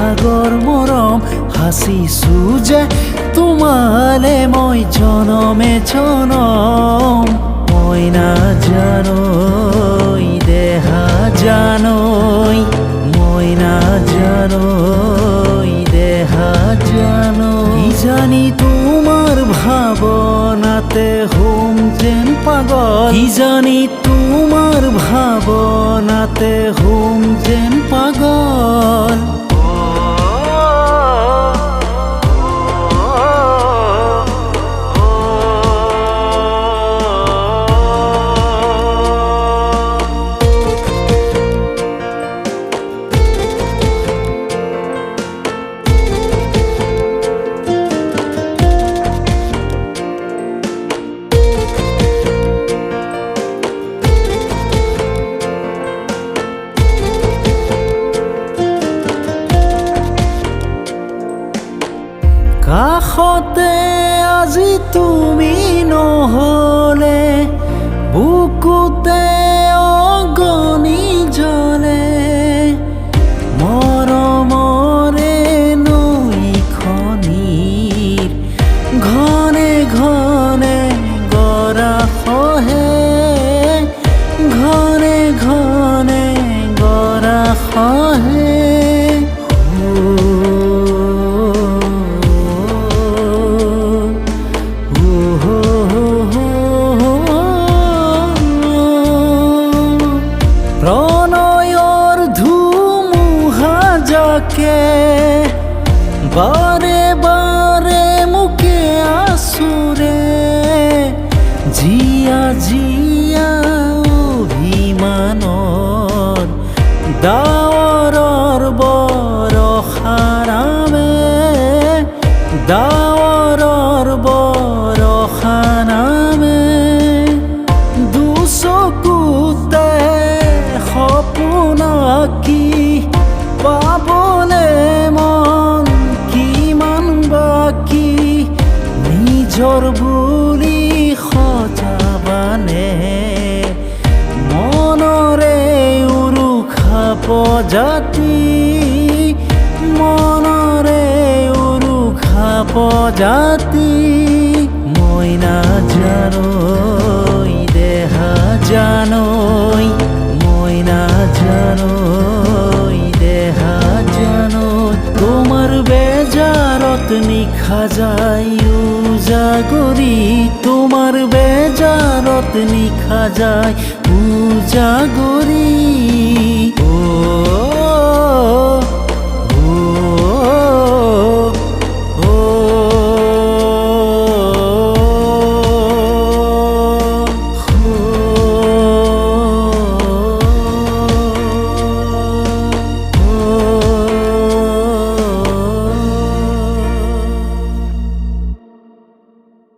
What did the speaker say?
আগৰ মৰম হাচিছো যে তোমালে মই জনমে জনম মই নাজানৈ দেহা জানৈ মই নাজানৈ দেহা জানৈ কি জানি তোমাৰ ভাৱনাতে হোম যেন পাগল কি জানি তোমাৰ ভাৱনাতে হোম যেন পাগল কাষতে আজি তুমি নহলে বুকুতে অগনি জ্বলে মৰমৰে নৈখনিৰ ঘনে ঘনে গৰাখহে ঘনে ঘনে গৰাখহে প্ৰণয়ৰ ধুমুহা জাকে বাৰে বাৰে মোকে আচুৰে জিয়া জিয়া অভিমানৰ ডাৱৰৰ বৰষাৰামে ডাৱৰৰ বৰষাৰামে দুচকুতে সপোন আঁকি পাবলে মন কিমান বাকী নিজৰ বুলি সজাবানে মনৰে উৰুষা প্ৰজাতি মনৰে উৰুষা প্ৰজাতি মই নাজানৈ দেহা জানৈ মই নাজানৈ দেহা জানৈ তোমাৰ বেজাৰত নিশা যায় উজাগৰি তোমাৰ বেজাৰত নিশা যায় উজাগৰি